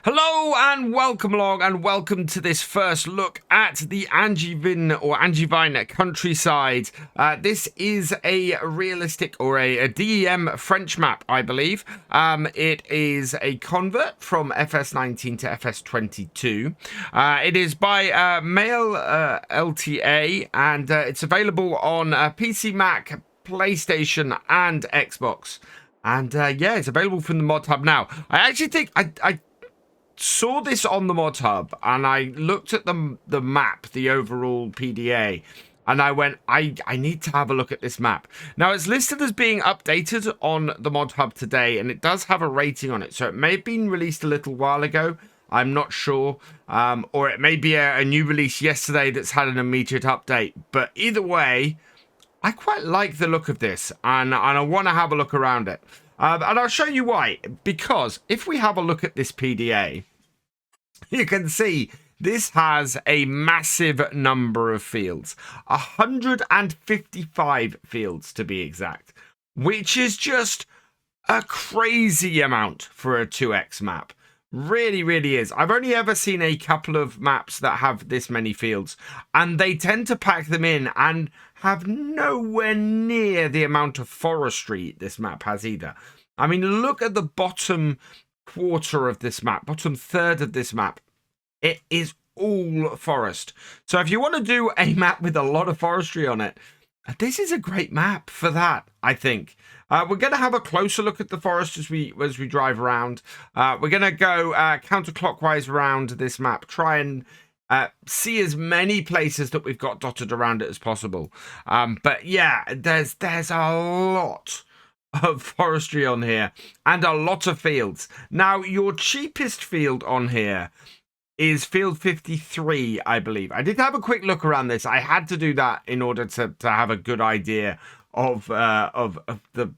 Hello and welcome along and welcome to this first look at the Angevin Countryside. This is a realistic or a DEM French map, I believe. It is a convert from FS19 to FS22. It is by Mail LTA and it's available on PC, Mac, PlayStation and Xbox. And yeah, it's available from the mod hub now. I actually think I saw this on the mod hub and I looked at the map, the overall PDA, and I went, I need to have a look at this map. Now it's listed as being updated on the mod hub today, and it does have a rating on it, so it may have been released a little while ago. I'm not sure, or it may be a new release yesterday that's had an immediate update. But either way, I quite like the look of this, and I want to have a look around it. And I'll show you why. Because if we have a look at this PDA, you can see this has a massive number of fields. 155 fields to be exact, which is just a crazy amount for a 2x map. Really, really is. I've only ever seen a couple of maps that have this many fields, and they tend to pack them in and have nowhere near the amount of forestry this map has either. I mean, look at the bottom quarter of this map, bottom third of this map. It is all forest. So if you want to do a map with a lot of forestry on it, this is a great map for that, I think. We're going to have a closer look at the forest as we drive around. We're going to go counterclockwise around this map, try and see as many places that we've got dotted around it as possible. But yeah, there's a lot of forestry on here and a lot of fields. Now, your cheapest field on here is field 53, I believe. I did have a quick look around this. I had to do that in order to have a good idea of the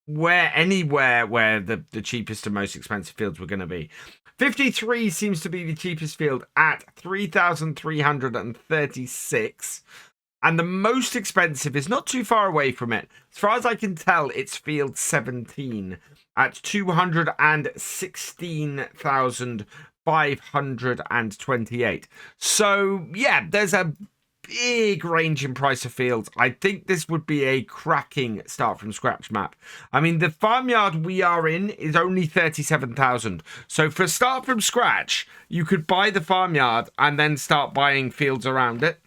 anywhere where the cheapest and most expensive fields were going to be. 53 seems to be the cheapest field at 3,336. And the most expensive is not too far away from it. As far as I can tell, it's field 17 at 216,528. So, yeah, there's a big range in price of fields. I think this would be a cracking start from scratch map. I mean, the farmyard we are in is only 37,000. So for start from scratch, you could buy the farmyard and then start buying fields around it.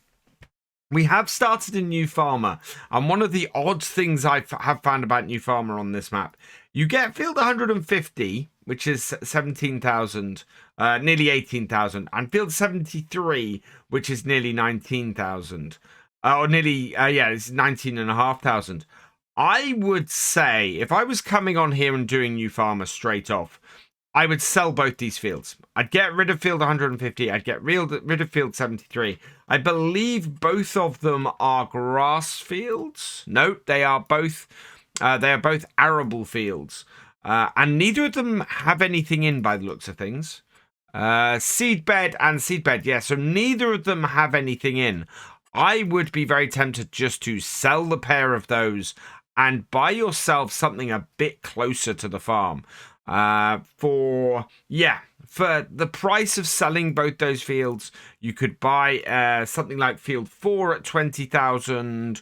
We have started a new farmer, and one of the odd things I have found about new farmer on this map, you get field 150, which is 17,000, nearly 18,000, and field 73, which is nearly 19,000, or nearly, yeah, it's 19,500. I would say, if I was coming on here and doing new farmer straight off, I would sell both these fields. I'd get rid of field 150. I'd get rid of field 73. I believe both of them are grass fields. No, they are both arable fields. And neither of them have anything in by the looks of things. Seedbed and seedbed, yeah. So neither of them have anything in. I would be very tempted just to sell the pair of those and buy yourself something a bit closer to the farm. For the price of selling both those fields, you could buy something like field 4 at 20,000,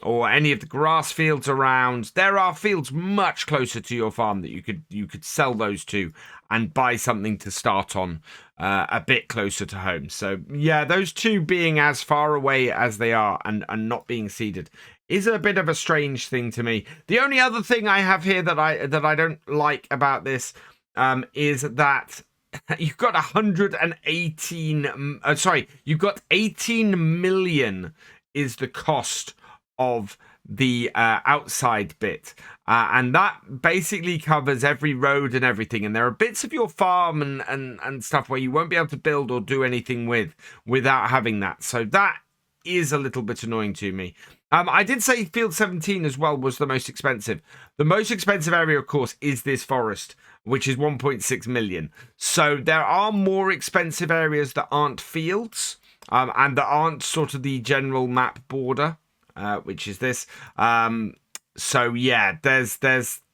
or any of the grass fields around. There are fields much closer to your farm that you could sell those to and buy something to start on a bit closer to home. So yeah, those two being as far away as they are and not being seeded is a bit of a strange thing to me. The only other thing I have here that I don't like about this is that you've got 18 million is the cost of the outside bit, and that basically covers every road and everything, and there are bits of your farm and stuff where you won't be able to build or do anything without having that. So that is a little bit annoying to me. I did say field 17 as well was the most expensive. The most expensive area, of course, is this forest, which is 1.6 million. So there are more expensive areas that aren't fields, and that aren't sort of the general map border, which is this. So yeah, there's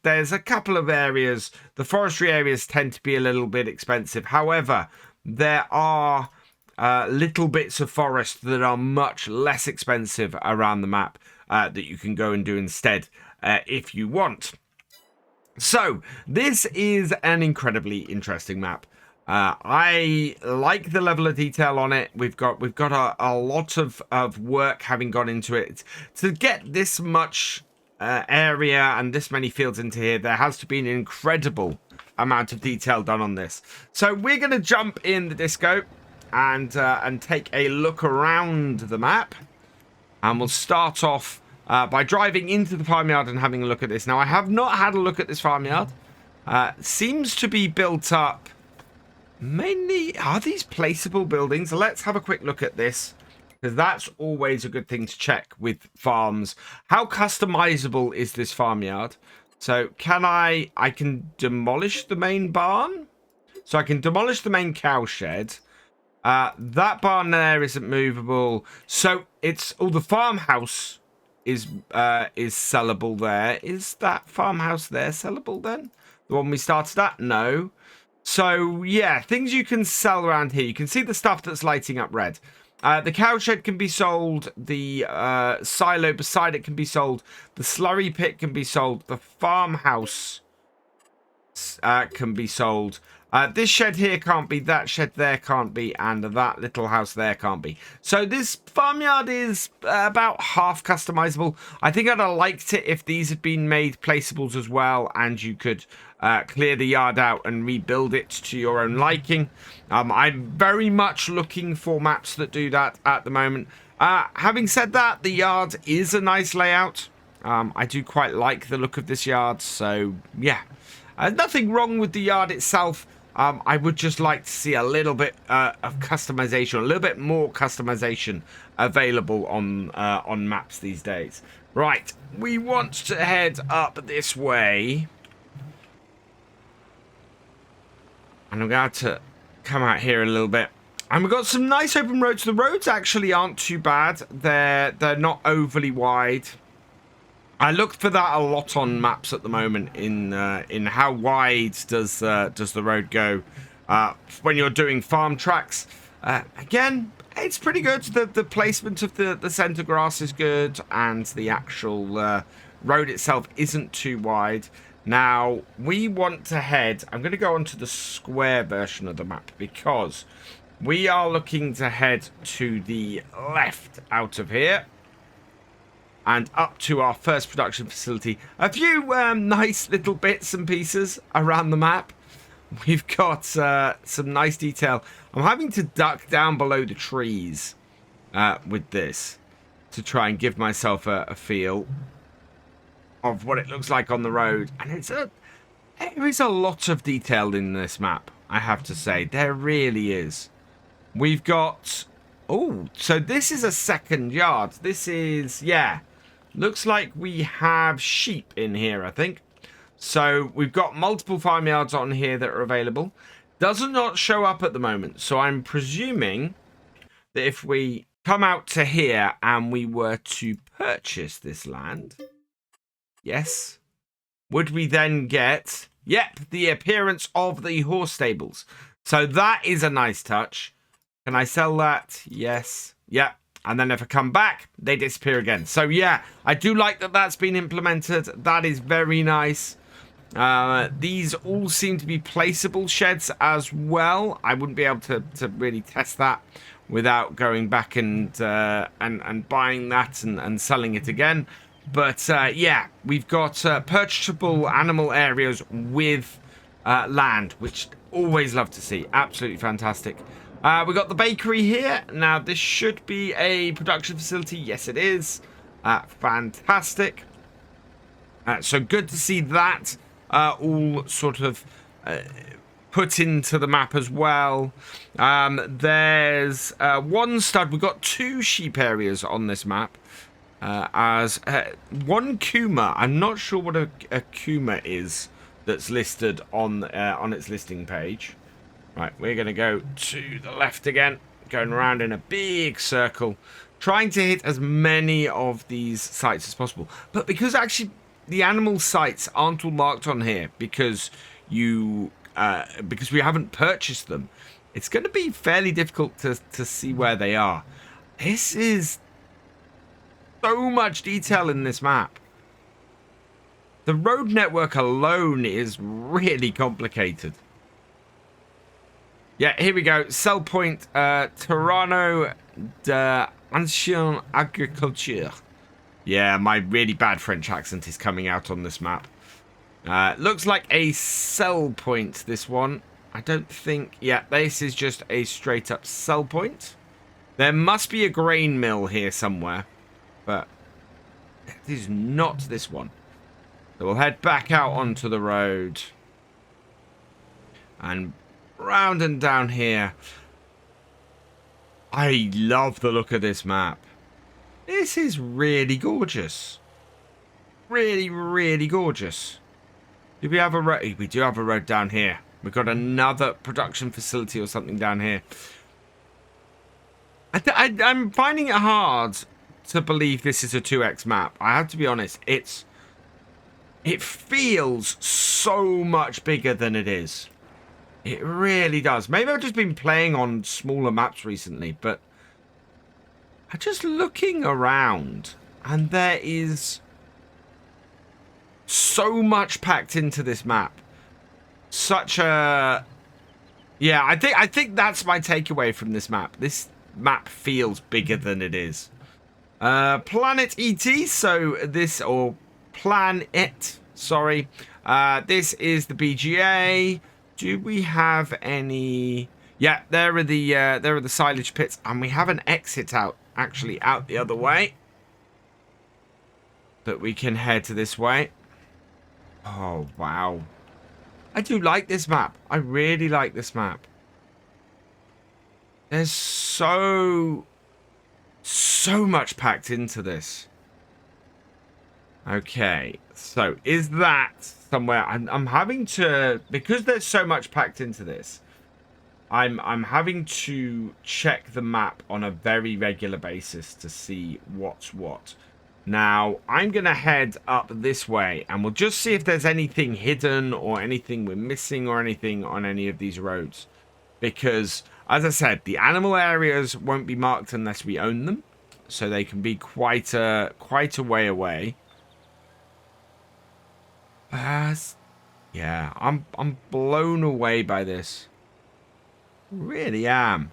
there's a couple of areas. The forestry areas tend to be a little bit expensive. However, there are little bits of forest that are much less expensive around the map that you can go and do instead if you want. So this is an incredibly interesting map. I like the level of detail on it. We've got a lot of work having gone into it to get this much area and this many fields into here. There has to be an incredible amount of detail done on this. So we're going to jump in the disco and take a look around the map, and we'll start off by driving into the farmyard and having a look at this. Now, I have not had a look at this farmyard. Seems to be built up mainly... Are these placeable buildings? Let's have a quick look at this, because that's always a good thing to check with farms. How customizable is this farmyard? So I can demolish the main barn. So I can demolish the main cow shed. That barn there isn't movable. So it's... Oh, the farmhouse is sellable there. Is that farmhouse there sellable then? The one we started at? No. So yeah, things you can sell around here. You can see the stuff that's lighting up red. The cow shed can be sold. The silo beside it can be sold. The slurry pit can be sold. The farmhouse can be sold. This shed here can't be, that shed there can't be, and that little house there can't be. So this farmyard is about half customizable. I think I'd have liked it if these had been made placeables as well, and you could clear the yard out and rebuild it to your own liking. I'm very much looking for maps that do that at the moment. Having said that, the yard is a nice layout. I do quite like the look of this yard, so yeah. Nothing wrong with the yard itself. I would just like to see a little bit of customization, a little bit more customization available on maps these days. Right, we want to head up this way. And I'm going to come out here a little bit. And we've got some nice open roads. The roads actually aren't too bad. They're not overly wide. I looked for that a lot on maps at the moment in how wide does the road go when you're doing farm tracks. Again, it's pretty good. The placement of the centre grass is good, and the actual road itself isn't too wide. Now, we want to head... I'm going to go onto the square version of the map, because we are looking to head to the left out of here and up to our first production facility. A few nice little bits and pieces around the map. We've got some nice detail. I'm having to duck down below the trees with this to try and give myself a feel of what it looks like on the road. And there is a lot of detail in this map, I have to say. There really is. We've got... Oh, so this is a second yard. This is... Yeah. Looks like we have sheep in here, I think. So we've got multiple farmyards on here that are available. Does not show up at the moment. So I'm presuming that if we come out to here and we were to purchase this land... Yes. Would we then get... Yep, the appearance of the horse stables. So that is a nice touch. Can I sell that? Yes. Yep. And then if I come back, they disappear again. So yeah, I do like that that's been implemented. That is very nice. These all seem to be placeable sheds as well. I wouldn't be able to really test that without going back and buying that and selling it again. But yeah, we've got purchasable animal areas with land, which always love to see. Absolutely fantastic. We've got the bakery here. Now, this should be a production facility. Yes, it is. Fantastic. So good to see that all sort of put into the map as well. There's one stud. We've got 2 sheep areas on this map. As one kuma. I'm not sure what a kuma is that's listed on its listing page. Right, we're going to go to the left again, going around in a big circle, trying to hit as many of these sites as possible. But because actually the animal sites aren't all marked on here because because we haven't purchased them, it's going to be fairly difficult to see where they are. This is so much detail in this map. The road network alone is really complicated. Yeah, here we go. Sell point, Terrano d'Ancien Agriculture. Yeah, my really bad French accent is coming out on this map. Looks like a sell point, this one. I don't think... Yeah, this is just a straight up sell point. There must be a grain mill here somewhere. But it is not this one. So we'll head back out onto the road. And round and down here. I love the look of this map. This is really gorgeous. Really, really gorgeous. Do we have a road? We do have a road down here. We've got another production facility or something down here. I'm finding it hard to believe this is a 2x map. I have to be honest. It feels so much bigger than it is. It really does. Maybe I've just been playing on smaller maps recently, but I'm just looking around and there is so much packed into this map. Such a... Yeah, I think that's my takeaway from this map. This map feels bigger than it is. Planet ET, so this... Or Planet, sorry. This is the BGA. Do we have any... Yeah, there are the silage pits, and we have an exit out, actually, out the other way. That we can head to this way. Oh, wow. I do like this map. I really like this map. There's so much packed into this. Okay, so is that somewhere... I'm having to... Because there's so much packed into this, I'm having to check the map on a very regular basis to see what's what. Now, I'm going to head up this way, and we'll just see if there's anything hidden or anything we're missing or anything on any of these roads. Because, as I said, the animal areas won't be marked unless we own them. So they can be quite a way away. Yeah, I'm blown away by this. Really am.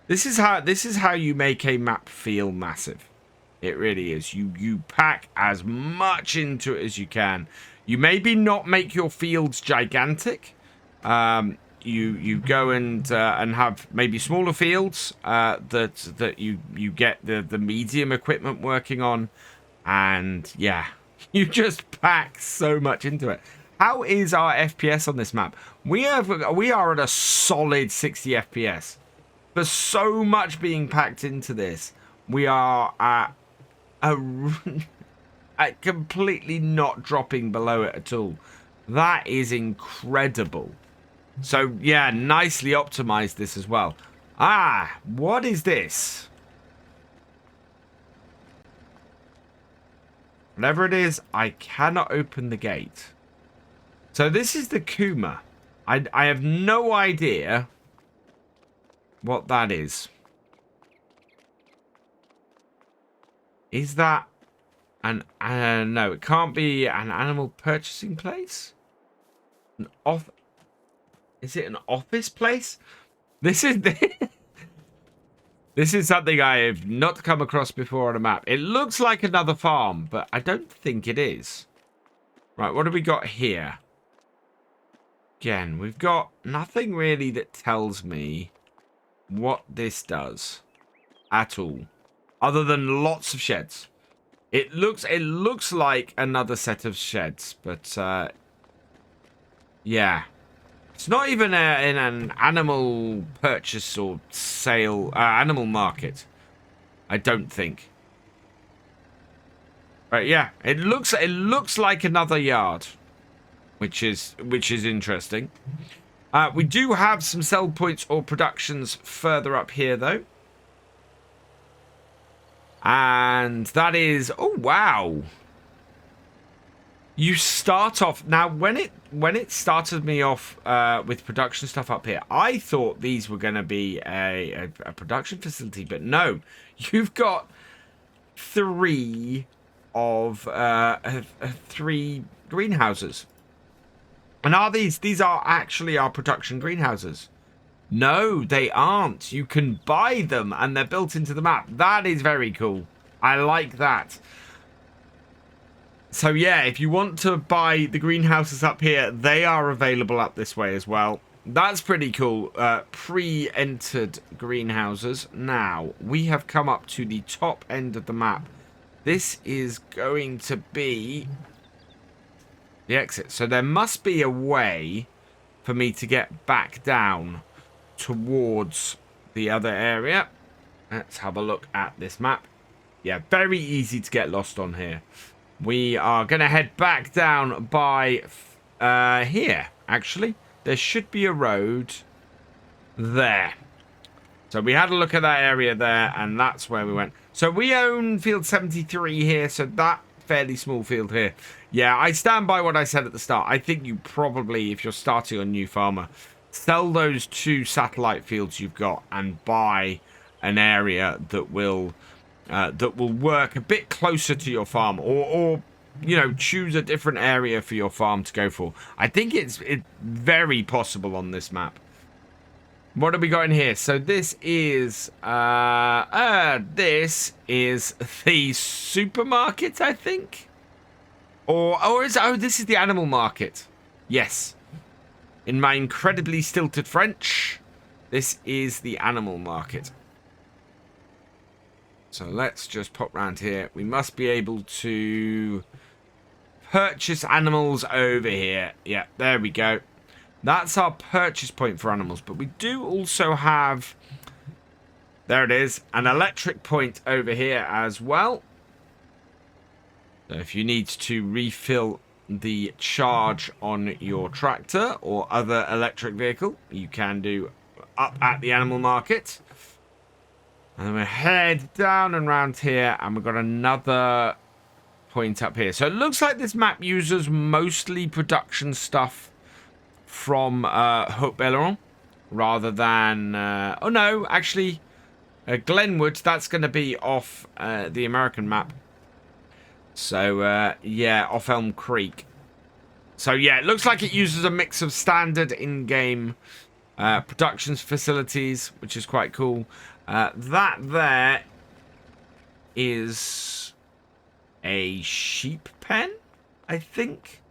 This is how you make a map feel massive. It really is. You pack as much into it as you can. You maybe not make your fields gigantic. You go and have maybe smaller fields that you get the medium equipment working on, and yeah, you just pack so much into it. How is our FPS on this map? We are at a solid 60 FPS. For so much being packed into this, we are at completely not dropping below it at all. That is incredible. So yeah, nicely optimized this as well. Ah, what is this? Whatever it is, I cannot open the gate. So this is the Kuma. I have no idea what that is. Is that an... no, it can't be an animal purchasing place? An off... Is it an office place? This is... This is something I have not come across before on a map. It looks like another farm, but I don't think it is. Right, what have we got here? Again, we've got nothing really that tells me what this does at all, other than lots of sheds. It looks like another set of sheds, but yeah, it's not even in an animal purchase or sale animal market, I don't think. But yeah, it looks like another yard, which is interesting. We do have some sell points or productions further up here, though. And that is... Oh, wow. you start off now when it started me off with production stuff up here. I thought these were going to be a production facility, but no, you've got three greenhouses. And are these are actually our production greenhouses? No, they aren't. You can buy them and they're built into the map. That is very cool. I like that. So yeah, if you want to buy the greenhouses up here, they are available up this way as well. That's pretty cool. Pre-entered greenhouses. Now, we have come up to the top end of the map. This is going to be the exit. So there must be a way for me to get back down towards the other area. Let's have a look at this map. Yeah, very easy to get lost on here. We are going to head back down by here, actually. There should be a road there. So we had a look at that area there, and that's where we went. So we own field 73 here, so that fairly small field here. Yeah, I stand by what I said at the start. I think you probably, if you're starting on New Farmer, sell those 2 satellite fields you've got and buy an area that will work a bit closer to your farm, or you know, choose a different area for your farm to go for. I think it's very possible on this map. What have we got in here? So this is the supermarket, I think, or is this is the animal market? Yes. In my incredibly stilted French, this is the animal market. So let's just pop round here. We must be able to purchase animals over here. Yeah, there we go. That's our purchase point for animals. But we do also have, there it is, an electric point over here as well. So if you need to refill the charge on your tractor or other electric vehicle, you can do up at the animal market. And then we head down and round here, and we've got another point up here. So it looks like this map uses mostly production stuff from Haut-Belleron, rather than... oh no, actually, Glenwood, that's going to be off the American map. So, yeah, off Elm Creek. So, yeah, it looks like it uses a mix of standard in-game productions facilities, which is quite cool. That there is a sheep pen, I think.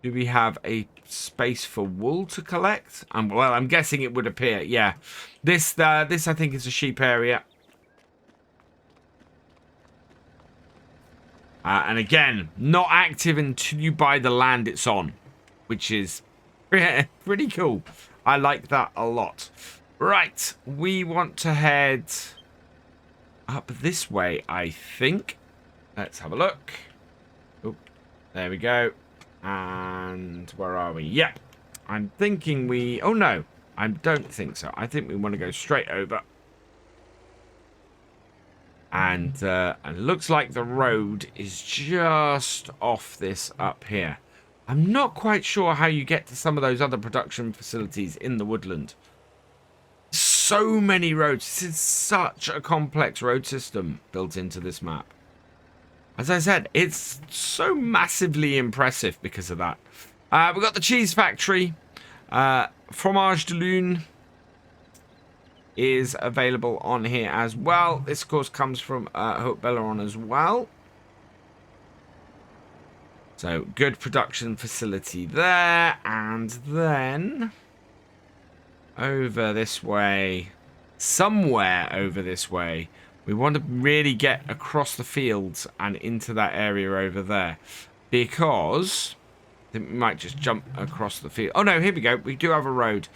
Do we have a space for wool to collect? Well, I'm guessing it would appear. Yeah, this I think is a sheep area. And again, not active until you buy the land it's on, which is pretty cool. I like that a lot. Right, we want to head up this way, I think. Let's have a look. Oh, there we go. And where are we? Yep. I'm thinking we... Oh, no. I don't think so. I think we want to go straight over. And it looks like the road is just off this up here. I'm not quite sure how you get to some of those other production facilities in the woodland. So many roads. This is such a complex road system built into this map. As I said, it's so massively impressive because of that. We've got the cheese factory. Fromage de Lune is available on here as well. This, of course, comes from Haut-Belleron as well. So, good production facility there. And then over this way, somewhere over this way, we want to really get across the fields and into that area over there, because I think we might just jump across the field. Oh no, here we go. We do have a road.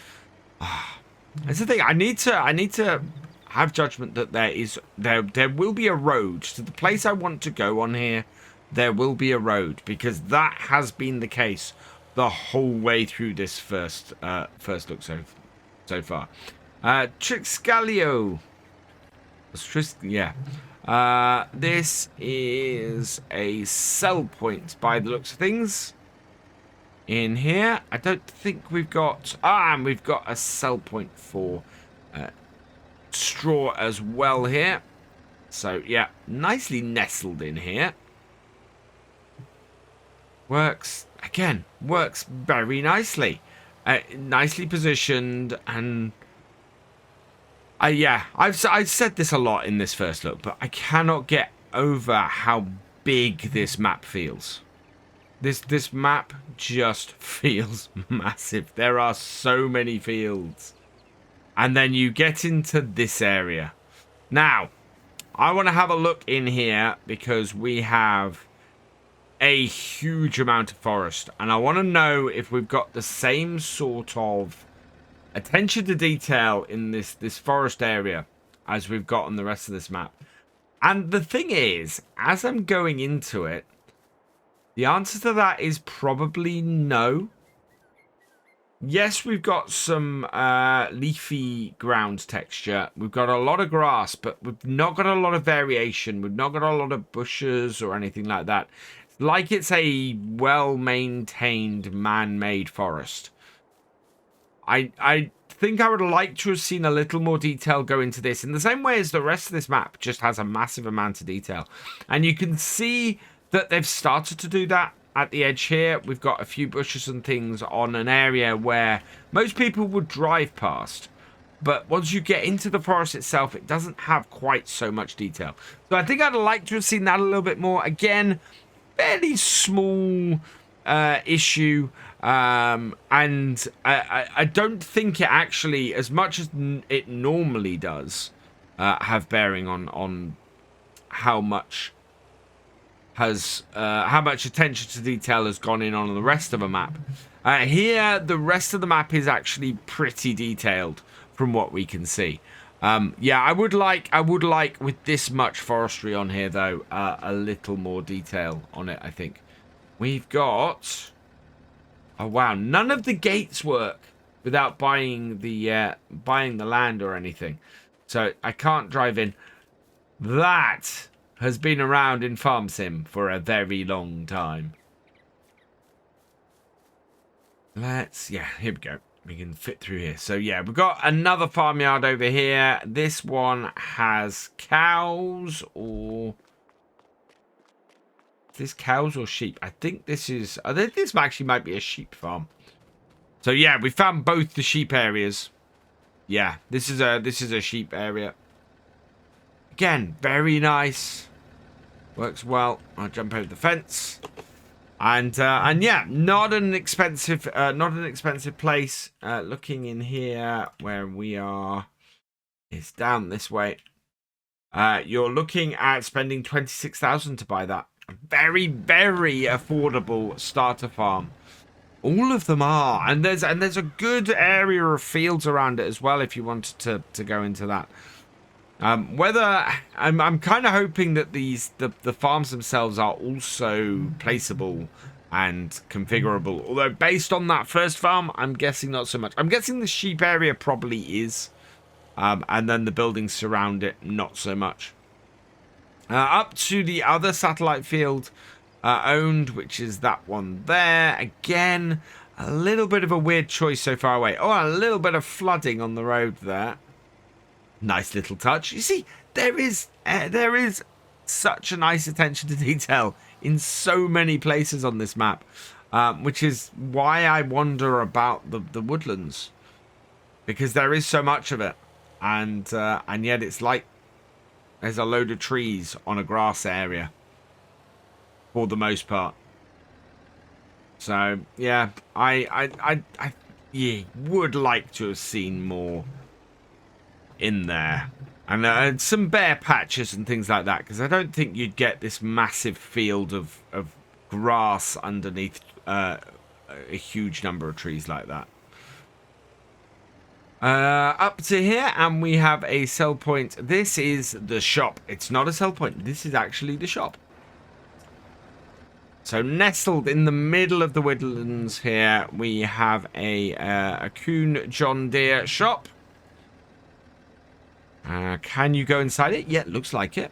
That's the thing. I need to have judgment that there will be a road to the place I want to go on here. There will be a road, because that has been the case the whole way through this first look so far. Trixcalio. Yeah. This is a sell point by the looks of things. In here, I don't think we've got... and we've got a sell point for straw as well here. So, yeah, nicely nestled in here. Works, again, works very nicely. Nicely positioned, and... yeah, I've said this a lot in this first look, but I cannot get over how big this map feels. This map just feels massive. There are so many fields. And then you get into this area. Now, I want to have a look in here because we have a huge amount of forest. And I want to know if we've got the same sort of attention to detail in this forest area as we've got on the rest of this map. And the thing is, as I'm going into it, the answer to that is probably no. Yes, we've got some leafy ground texture. We've got a lot of grass, but we've not got a lot of variation. We've not got a lot of bushes or anything like that. It's like it's a well-maintained, man-made forest. I think I would like to have seen a little more detail go into this in the same way as the rest of this map just has a massive amount of detail. And you can see that they've started to do that at the edge here. We've got a few bushes and things on an area where most people would drive past. But once you get into the forest itself, it doesn't have quite so much detail. So I think I'd like to have seen that a little bit more. Again, fairly small issue. And I don't think it actually, as much as it normally does, have bearing on how much attention to detail has gone in on the rest of a map. Here, the rest of the map is actually pretty detailed from what we can see. Yeah, I would like with this much forestry on here though, a little more detail on it. I think we've got. Oh wow! None of the gates work without buying the land or anything, so I can't drive in. That has been around in Farm Sim for a very long time. Yeah, here we go. We can fit through here. So yeah, we've got another farmyard over here. This one has cows or... Is this cows or sheep? I think this is... I think this actually might be a sheep farm. So yeah, we found both the sheep areas. Yeah, this is a sheep area. Again, very nice. Works well. I'll jump over the fence. And yeah, not an expensive place. Looking in here where we are, it's down this way. You're looking at spending 26,000 to buy that. A very, very affordable starter farm. All of them are, and there's a good area of fields around it as well if you wanted to go into that. Whether I'm kind of hoping that the farms themselves are also placeable and configurable. Although based on that first farm, I'm guessing not so much. I'm guessing the sheep area probably is, and then the buildings surround it not so much. Up to the other satellite field owned, which is that one there. Again, a little bit of a weird choice so far away. Oh, a little bit of flooding on the road there. Nice little touch. You see, there is such a nice attention to detail in so many places on this map, which is why I wonder about the woodlands, because there is so much of it, and yet it's like there's a load of trees on a grass area for the most part. So yeah, I would like to have seen more in there, and some bare patches and things like that, because I don't think you'd get this massive field of grass underneath a huge number of trees like that. Up to here, and we have a sell point. This is the shop. It's not a sell point. This is actually the shop. So nestled in the middle of the woodlands here, we have a Kuhn John Deere shop. Can you go inside it? Yeah, it looks like it.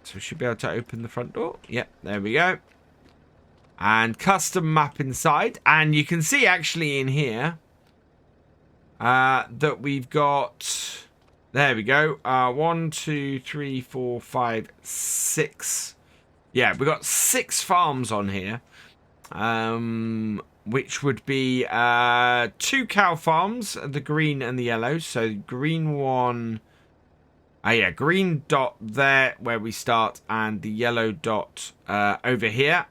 So we should be able to open the front door. Yep, there we go. And custom map inside. And you can see actually in here that we've got... There we go. 1, 2, 3, 4, 5, 6. Yeah, we've got 6 farms on here. Which would be 2 cow farms, the green and the yellow. So green one... yeah, green dot there where we start, and the yellow dot over here,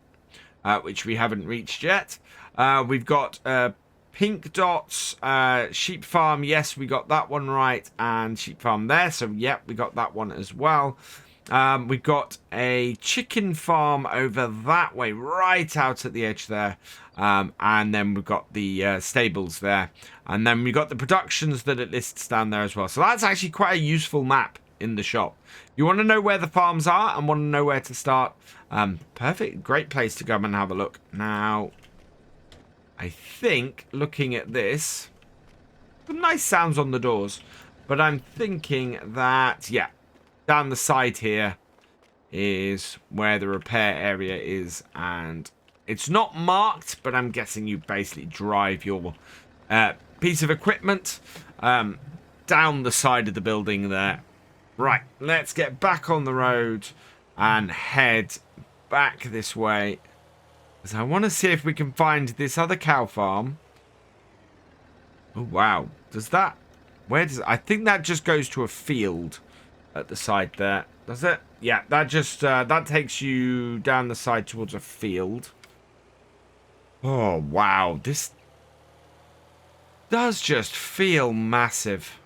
which we haven't reached yet. We've got pink dots, sheep farm. Yes, we got that one right, and sheep farm there. So, yep, we got that one as well. We've got a chicken farm over that way, right out at the edge there. And then we've got the stables there. And then we've got the productions that it lists down there as well. So that's actually quite a useful map in the shop. You want to know where the farms are and want to know where to start. Perfect. Great place to come and have a look. Now, I think looking at this, some nice sounds on the doors. But I'm thinking that, yeah, down the side here is where the repair area is, and it's not marked, but I'm guessing you basically drive your piece of equipment down the side of the building there. Right, let's get back on the road and head back this way, because I want to see if we can find this other cow farm. Oh, wow. Does that... Where does... I think that just goes to a field at the side there. Does it? Yeah, that just... that takes you down the side towards a field. Oh, wow. This does just feel massive.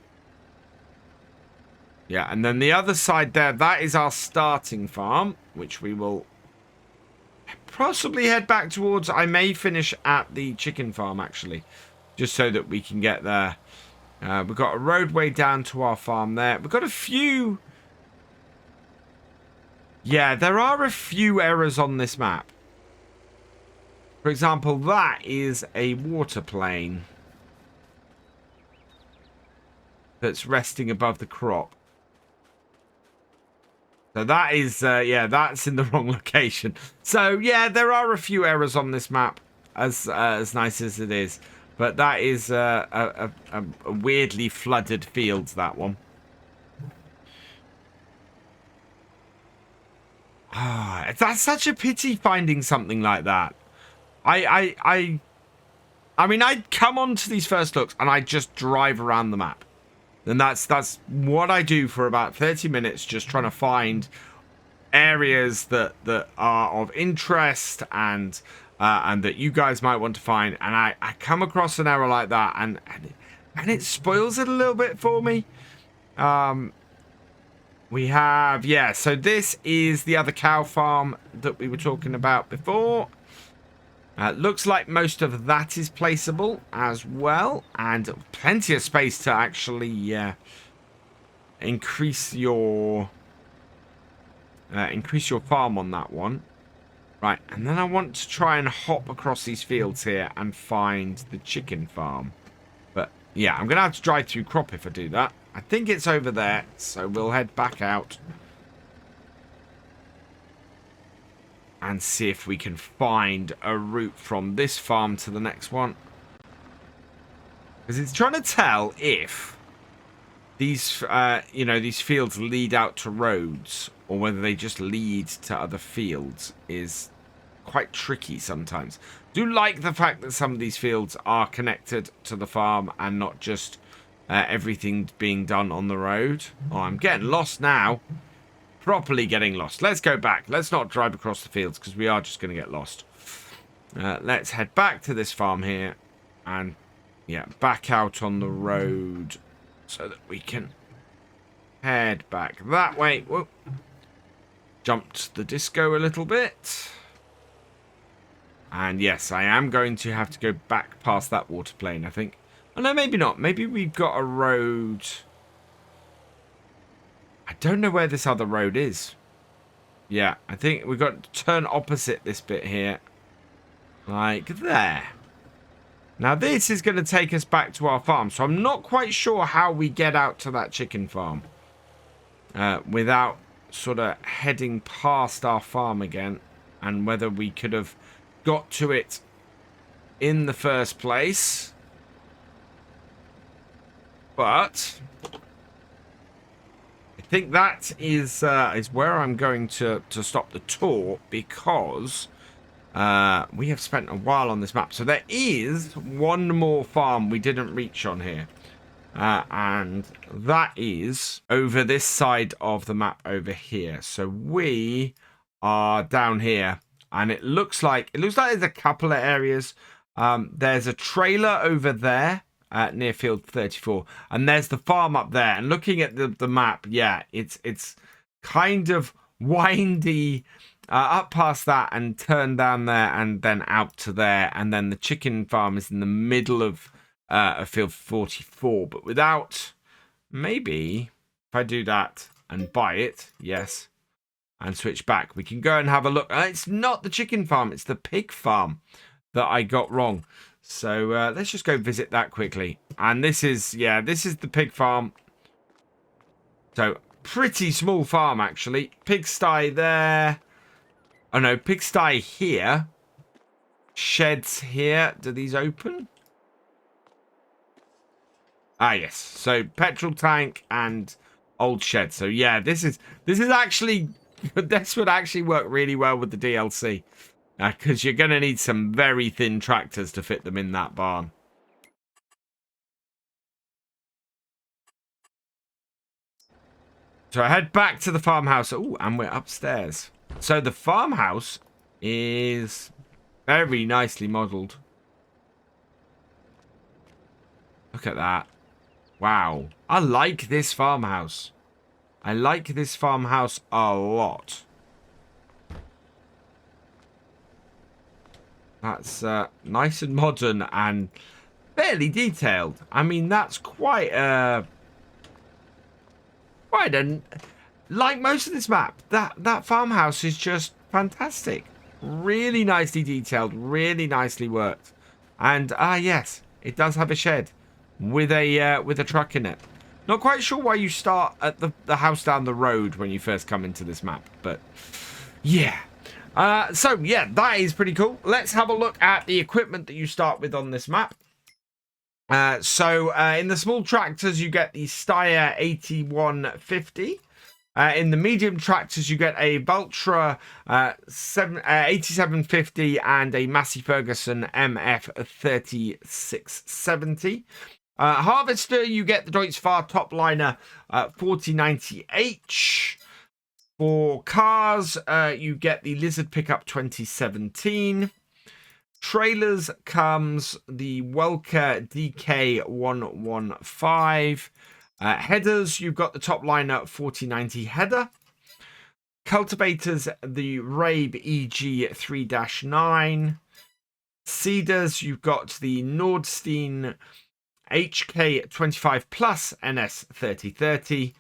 Yeah, and then the other side there, that is our starting farm, which we will possibly head back towards. I may finish at the chicken farm, actually, just so that we can get there. We've got a roadway down to our farm there. We've got a few... Yeah, there are a few errors on this map. For example, that is a water plane that's resting above the crop. So that is, yeah, that's in the wrong location. So, yeah, there are a few errors on this map, as nice as it is. But that is a weirdly flooded field, that one. Ah, that's such a pity finding something like that. I mean, I'd come on to these first looks and I'd just drive around the map. And that's what I do for about 30 minutes, just trying to find areas that are of interest and that you guys might want to find. And I come across an error like that, and it spoils it a little bit for me. We have, yeah, so this is the other cow farm that we were talking about before. Looks like most of that is placeable as well, and plenty of space to actually increase your farm on that one. Right, and then I want to try and hop across these fields here and find the chicken farm. But yeah, I'm gonna have to drive through crop if I do that. I think it's over there, so we'll head back out and see if we can find a route from this farm to the next one. Because it's trying to tell if these, you know, these fields lead out to roads or whether they just lead to other fields is quite tricky sometimes. I do like the fact that some of these fields are connected to the farm and not just everything being done on the road. Oh, I'm getting lost now. Properly getting lost. Let's go back. Let's not drive across the fields because we are just going to get lost. Let's head back to this farm here and, yeah, back out on the road so that we can head back that way. Whoa. Jumped the disco a little bit. And yes, I am going to have to go back past that water plane, I think. Oh, no, maybe not. Maybe we've got a road... I don't know where this other road is. Yeah, I think we've got to turn opposite this bit here. Like there. Now this is going to take us back to our farm. So I'm not quite sure how we get out to that chicken farm. Without sort of heading past our farm again and whether we could have got to it in the first place. But I think that is where I'm going to stop the tour, because we have spent a while on this map. So there is one more farm we didn't reach on here. And that is over this side of the map over here. So we are down here, and it looks like there's a couple of areas. There's a trailer over there near field 34, and there's the farm up there. And looking at the map, yeah, it's kind of windy up past that and turn down there and then out to there, and then the chicken farm is in the middle of field 44. But without, maybe if I do that and buy it, yes, and switch back, we can go and have a look. It's not the chicken farm, it's the pig farm that I got wrong. So let's just go visit that quickly. And this is the pig farm. So pretty small farm, actually. Pigsty there. Oh no, pigsty here. Sheds here. Do these open? Ah, yes. So petrol tank and old shed. So yeah, this is actually, this would actually work really well with the DLC. Because you're going to need some very thin tractors to fit them in that barn. So I head back to the farmhouse. Oh, and we're upstairs. So the farmhouse is very nicely modelled. Look at that. Wow. I like this farmhouse. I like this farmhouse a lot. That's nice and modern and fairly detailed. I mean, that's quite a... Like most of this map, that farmhouse is just fantastic. Really nicely detailed, really nicely worked. And, yes, it does have a shed with a truck in it. Not quite sure why you start at the house down the road when you first come into this map, but yeah. So, yeah, that is pretty cool. Let's have a look at the equipment that you start with on this map. So, in the small tractors, you get the Steyr 8150. In the medium tractors, you get a Valtra 8750 and a Massey Ferguson MF 3670. Harvester, you get the Deutz-Fahr Topliner 4090H. For cars, you get the Lizard Pickup 2017. Trailers comes the Welker DK115. Headers, you've got the Topliner 4090 header. Cultivators, the Rabe EG 3-9. Seeders, you've got the Nordstein HK25 Plus NS 3030.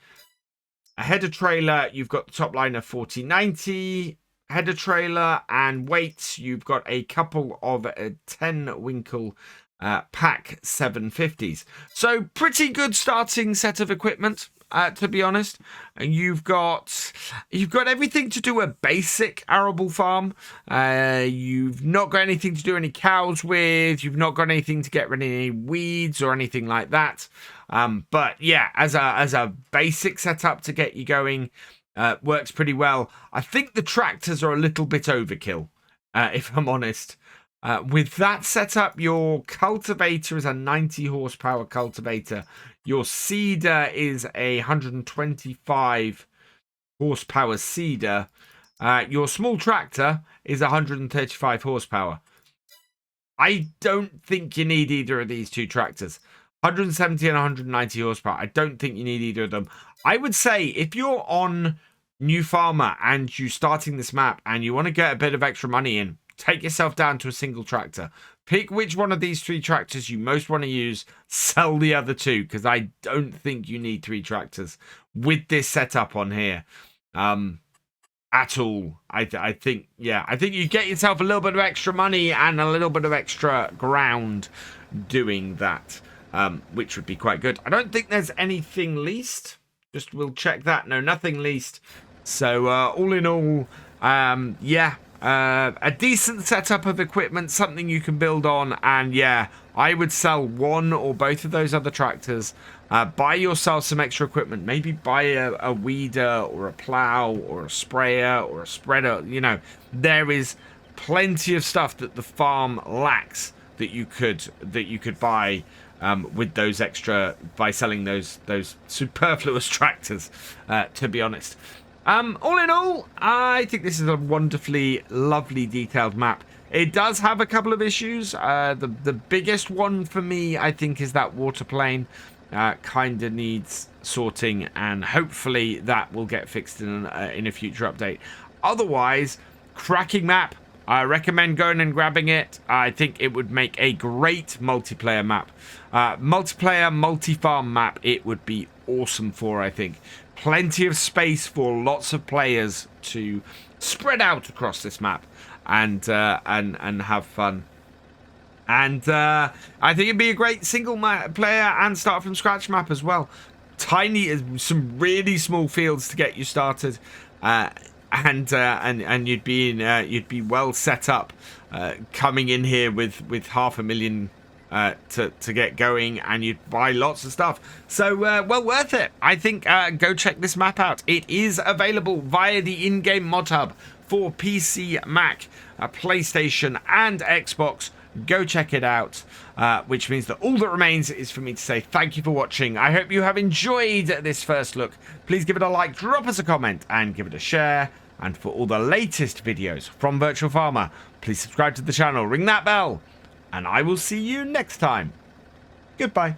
A header trailer, you've got the Topliner 4090 header trailer, and weights, you've got a couple of 10 Winkle pack 750s. So pretty good starting set of equipment, to be honest. And you've got everything to do a basic arable farm. You've not got anything to do any cows with. You've not got anything to get rid of any weeds or anything like that. But yeah, as a basic setup to get you going, works pretty well. I think the tractors are a little bit overkill, if I'm honest. With that setup, your cultivator is a 90 horsepower cultivator. Your seeder is a 125 horsepower seeder. Your small tractor is 135 horsepower. I don't think you need either of these two tractors. 170 and 190 horsepower. I don't think you need either of them. I would say if you're on New Farmer and you're starting this map and you want to get a bit of extra money in, take yourself down to a single tractor. Pick which one of these three tractors you most want to use. Sell the other two, because I don't think you need three tractors with this setup on here at all. I think you get yourself a little bit of extra money and a little bit of extra ground doing that, which would be quite good. I don't think there's anything leased. Just we'll check that. No, nothing leased. So all in all, yeah, a decent setup of equipment, something you can build on. And yeah, I would sell one or both of those other tractors. Buy yourself some extra equipment. Maybe buy a weeder or a plow or a sprayer or a spreader. You know, there is plenty of stuff that the farm lacks that you could buy with those extra, by selling those superfluous tractors, to be honest. All in all, I think this is a wonderfully lovely detailed map. It does have a couple of issues. The biggest one for me, I think, is that water plane. Kind of needs sorting, and hopefully that will get fixed in a future update. Otherwise, cracking map. I recommend going and grabbing it. I think it would make a great multiplayer map. Multiplayer, multi-farm map, it would be awesome for, I think. Plenty of space for lots of players to spread out across this map and have fun. And I think it'd be a great single player and start from scratch map as well. Tiny, some really small fields to get you started. And you'd be well set up, coming in here with 500,000 to get going, and you'd buy lots of stuff. So well worth it. I think go check this map out. It is available via the in-game modhub for PC, Mac, PlayStation, and Xbox. Go check it out, which means that all that remains is for me to say thank you for watching. I hope you have enjoyed this first look. Please give it a like, drop us a comment, and give it a share. And for all the latest videos from Virtual Farmer, please subscribe to the channel, ring that bell, and I will see you next time. Goodbye.